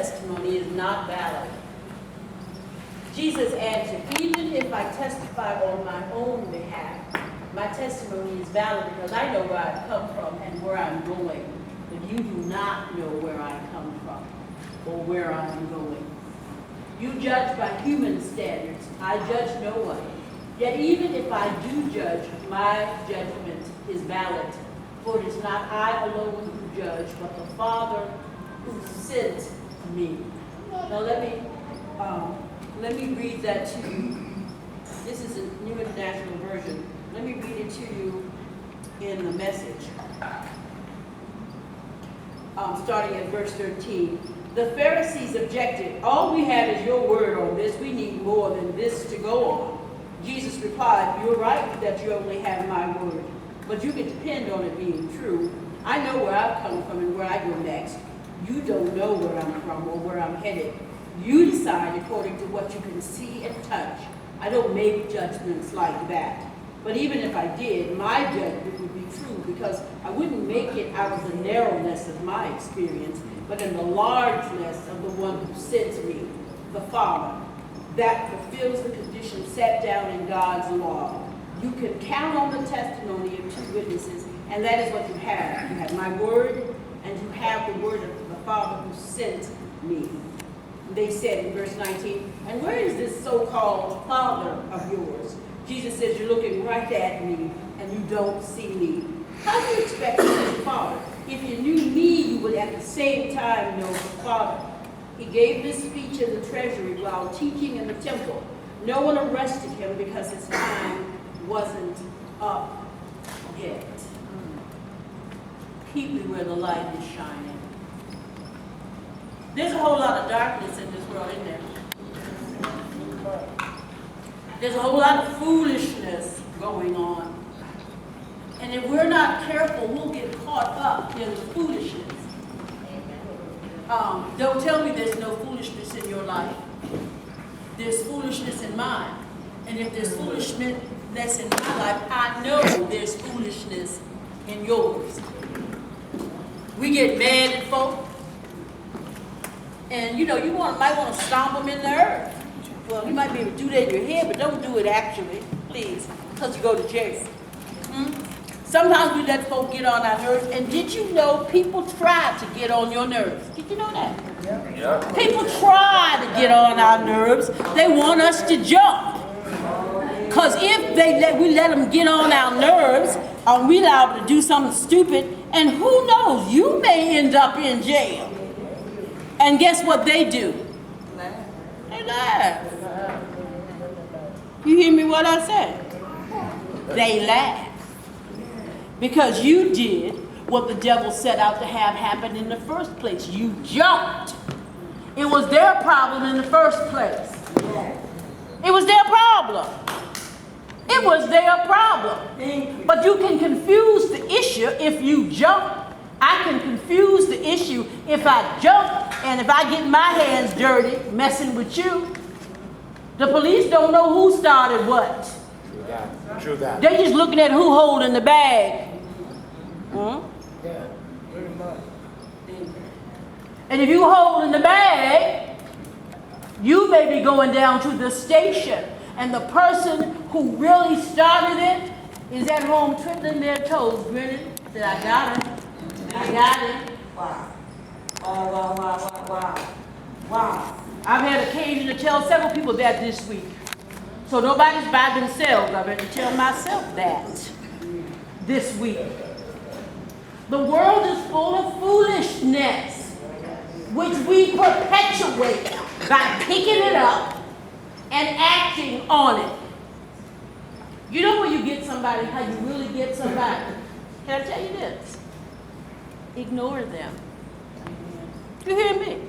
testimony is not valid. Jesus answered, even if I testify on my own behalf, my testimony is valid because I know where I've come from and where I'm going. But you do not know where I come from or where I'm going. You judge by human standards. I judge no one. Yet even if I do judge, my judgment is valid. For it is not I alone who judge, but the Father who sent me. Now let me read that to you. This is a New International Version. Let me read it to you in the Message. Starting at verse 13. The Pharisees objected, all we have is your word on this. We need more than this to go on. Jesus replied, you're right that you only have my word, but you can depend on it being true. I know where I've come from and where I go next. You don't know where I'm from or where I'm headed. You decide according to what you can see and touch. I don't make judgments like that. But even if I did, my judgment would be true because I wouldn't make it out of the narrowness of my experience, but in the largeness of the one who sent me, the Father, that fulfills the condition set down in God's law. You can count on the testimony of two witnesses, and that is what you have. You have my word, and you have the word of the Father who sent me. They said in verse 19, and where is this so-called Father of yours? Jesus says, you're looking right at me, and you don't see me. How do you expect to see the Father? If you knew me, you would at the same time know the Father. He gave this speech in the treasury while teaching in the temple. No one arrested him because his time wasn't up yet. Keep me where the light is shining. There's a whole lot of darkness in this world, isn't there? There's a whole lot of foolishness going on. And if we're not careful, we'll get caught up in the foolishness. Don't tell me there's no foolishness in your life. There's foolishness in mine. And if there's foolishness in my life, I know there's foolishness in yours. We get mad at folk. And you might want to stomp them in the earth. Well, you might be able to do that in your head, but don't do it actually, please, because you go to jail. Sometimes we let folk get on our nerves, and did you know people try to get on your nerves? Did you know that? Yeah. People try to get on our nerves. They want us to jump. Because if we let them get on our nerves, we allow them to do something stupid, and who knows, you may end up in jail. And guess what they do? They laugh. You hear me what I said? They laugh. Because you did what the devil set out to have happen in the first place. You jumped. It was their problem in the first place. It was their problem. It was their problem. But you can confuse the issue if you jump. I can confuse the issue if I jump and if I get my hands dirty messing with you. The police don't know who started what. True that. They're just looking at who holding the bag. Yeah, pretty much. And if you holding the bag, you may be going down to the station, and the person who really started it is at home twiddling their toes, grinning. Said, "I got him. I got him." Wow. Wow. I've had occasion to tell several people that this week. So nobody's by themselves. I better tell myself that this week. The world is full of foolishness, which we perpetuate by picking it up and acting on it. You know when you get somebody, how you really get somebody? Can I tell you this? Ignore them. You hear me?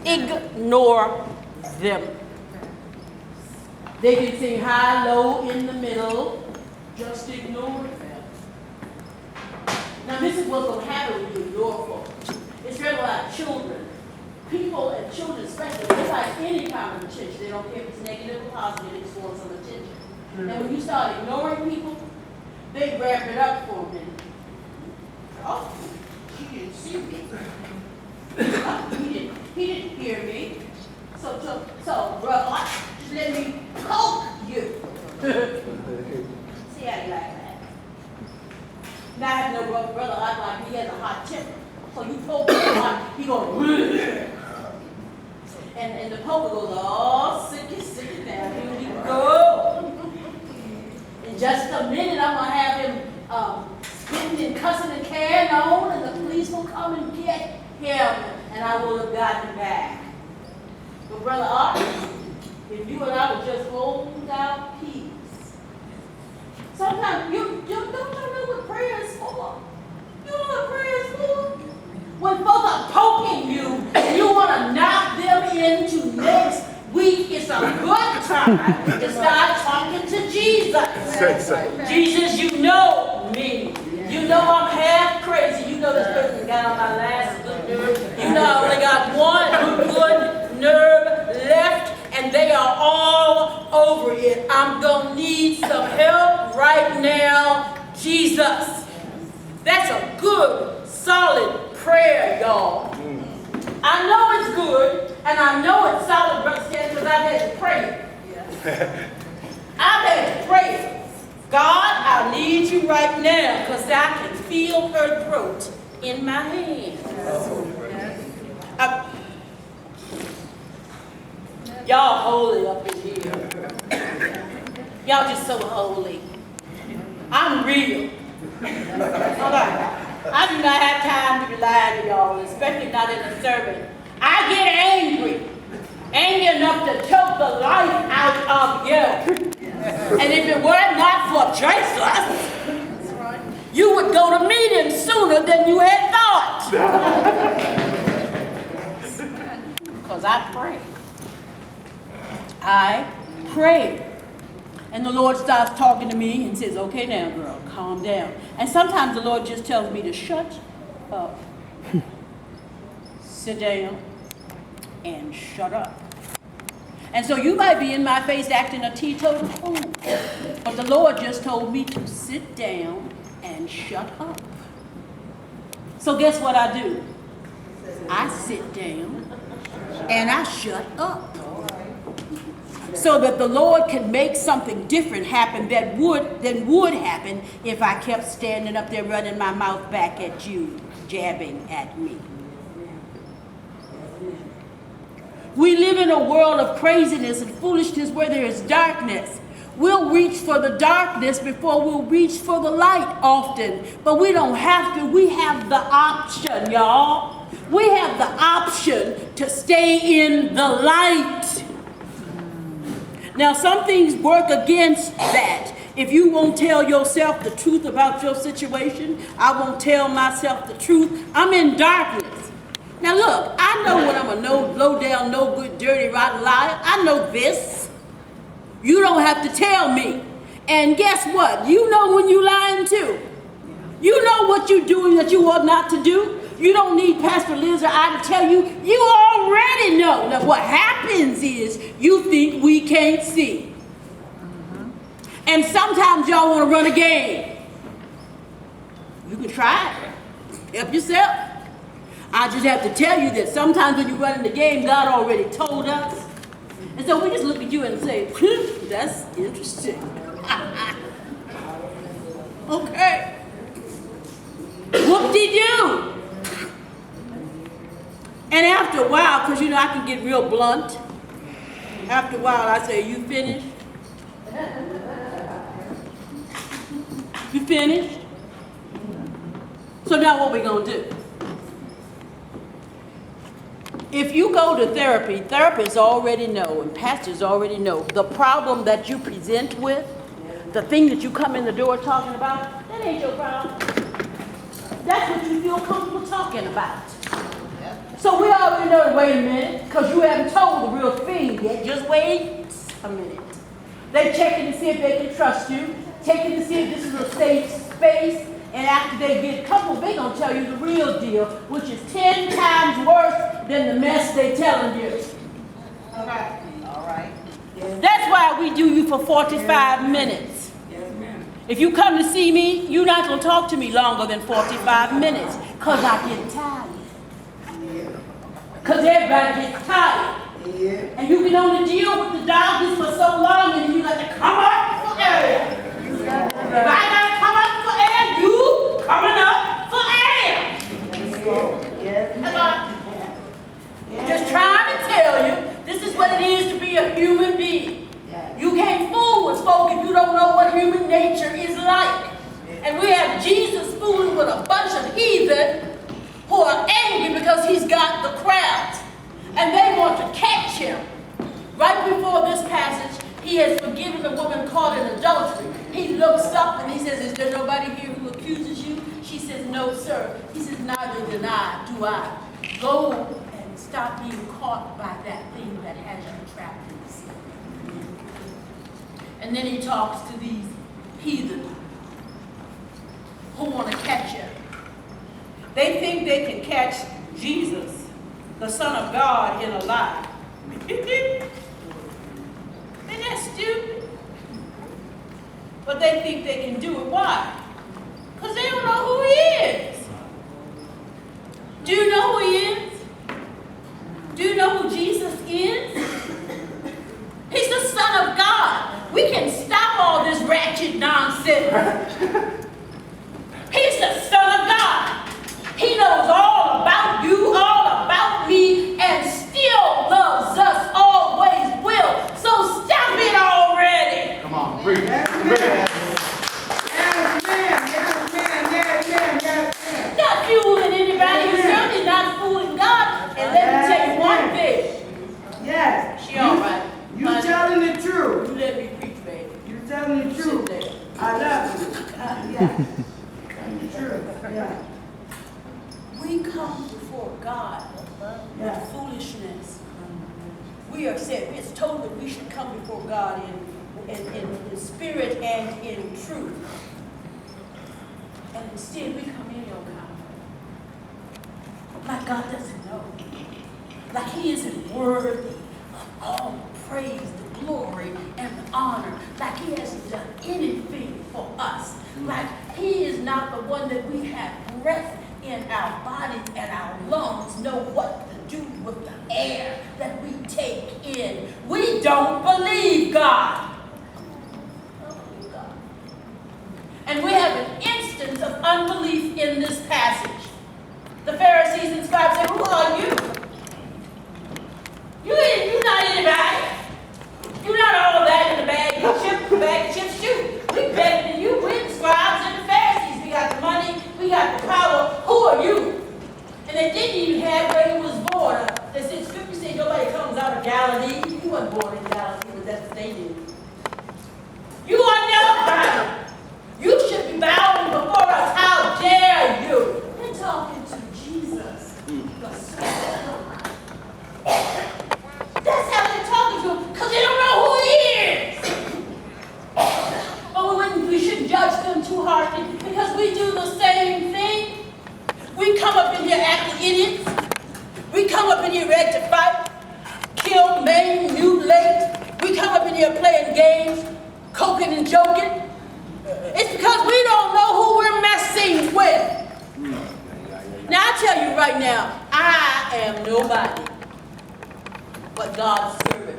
Ignore them. They can sing high, low, in the middle. Just ignore them. Now this is what's going to happen when you ignore folks. It's really like children. People and children especially, they like any kind of attention. They don't care if it's negative or positive, they just want some attention. And when you start ignoring people, they wrap it up for a minute. Oh, she didn't see me. He didn't. He didn't hear me. So, brother, just let me poke you. See how you like that? Now I have no brother like he has a hot temper. So you poke him, he goes, and the poker goes all sicky down. Here we go. In just a minute, I'm going to have him spitting and cussing and carrying on, and the police will come and get him, and I will have gotten him back. But Brother Art, if you and I would just hold our peace. Sometimes you don't know what prayer is for. You know what prayer is for? When folks are poking you and you want to knock them into next week, it's a good time to start talking to Jesus. Jesus, you know me. You know I'm half crazy. You know this person got on my last good nerve. You know I only got one good nerve left, and they are all over it. I'm going to need some help right now, Jesus. That's a good, solid prayer, y'all. I know it's good, and I know it's solid, Brother Stan, because I've had to pray it. I've had to pray it. God, I need you right now, because I can feel her throat in my hand. Y'all holy up in here. Y'all just so holy. I'm real. Okay. I do not have time to be lying to y'all, especially not in a sermon. I get angry. Angry enough to choke the life out of you. And if it were not for Jesus, you would go to meet him sooner than you had thought. Because I pray. I pray. And the Lord starts talking to me and says, okay now, girl, calm down. And sometimes the Lord just tells me to shut up, sit down, and shut up. And so you might be in my face acting a teetotal fool, but the Lord just told me to sit down and shut up. So guess what I do? I sit down and I shut up. So that the Lord can make something different happen than would happen if I kept standing up there running my mouth back at you, jabbing at me. We live in a world of craziness and foolishness where there is darkness. We'll reach for the darkness before we'll reach for the light often. But we don't have to. We have the option, y'all. We have the option to stay in the light. Now, some things work against that. If you won't tell yourself the truth about your situation, I won't tell myself the truth. I'm in darkness. Now, look, I know when I'm a low down, no good, dirty, rotten liar. I know this. You don't have to tell me. And guess what? You know when you're lying too. You know what you're doing that you ought not to do. You don't need Pastor Liz or I to tell you. You already know. Now what happens is you think we can't see. And sometimes y'all want to run a game. You can try it. Help yourself. I just have to tell you that sometimes when you're running the game, God already told us. And so we just look at you and say, that's interesting. Okay. Whoop-de-doo. And after a while, because you know I can get real blunt, after a while I say, you finished? You finished? So now what we gonna do? If you go to therapy, therapists already know and pastors already know the problem that you present with, the thing that you come in the door talking about, that ain't your problem. That's what you feel comfortable talking about. So we already know, wait a minute, because you haven't told the real thing yet. Just wait a minute. They're checking to see if they can trust you, checking to see if this is a safe space, and after they get comfortable, they're going to tell you the real deal, which is 10 times worse than the mess they're telling you. Okay. All right. That's why we do you for 45 minutes. If you come to see me, you're not going to talk to me longer than 45 minutes, because I get tired. Because everybody gets tired. Yeah. And you can only deal with the darkness for so long, and you got to come up for air. If I got to come up for air, you coming up for air. Yes. That's all. Just trying to tell you, this is what it is to be a human being. You can't fool with folk if you don't know what human nature is like. And we have Jesus fooling with a bunch of heathen who are angry because he's got the crowds. And they want to catch him. Right before this passage, he has forgiven the woman caught in adultery. He looks up and he says, is there nobody here who accuses you? She says, no, sir. He says, neither do I. Go and stop being caught by that thing that has you trapped in the sea. And then he talks to these heathen who want to catch him. They think they can catch Jesus, the Son of God, in a lie. Isn't that stupid? But they think they can do it. Why? Because they don't know who he is. Do you know who he is? Do you know who Jesus is? He's the Son of God. We can stop all this ratchet nonsense. He's the Son of God. He knows all about you, all about me, and still loves us, always will. So stop it already. Come on, preach. Not fooling anybody. You're certainly not fooling God. And let me tell you one thing. Yes. She all right. You telling the truth. You let me preach, baby. You telling the Sit truth. there. I love you. Yeah. Telling the truth. Yeah. We come before God Yeah. with foolishness. We are said, it's told that we should come before God in spirit and in truth. And instead we come in, oh God, like God doesn't know. Like he isn't worthy of all the praise, the glory, and the honor. Like he hasn't done anything for us. Like he is not the one that we have breath in our bodies and our lungs, know what to do with the air that we take in. We don't believe God. And we have an instance of unbelief in this passage. The Pharisees and scribes say, who are you? You're not anybody. You're not all that in the bag of chips, shoot. We better than you. We're the scribes and the Pharisees. We got the money, we got the power. Who are you? And they didn't even have where he was born. They said, Scripture said nobody comes out of Galilee. He wasn't born in Galilee, but that's what they did. You are nobody. You should be bowing before us. How dare you? We're talking to Jesus, the Son of God. That's how they're talking to him, because they don't know who he is. But we shouldn't judge them too harshly, because we do the same thing. We come up in here acting idiots. We come up in here ready to fight, kill, maim, mutilate. We come up in here playing games, coking and joking. It's because we don't know who we're messing with. Now, I tell you right now, I am nobody but God's servant.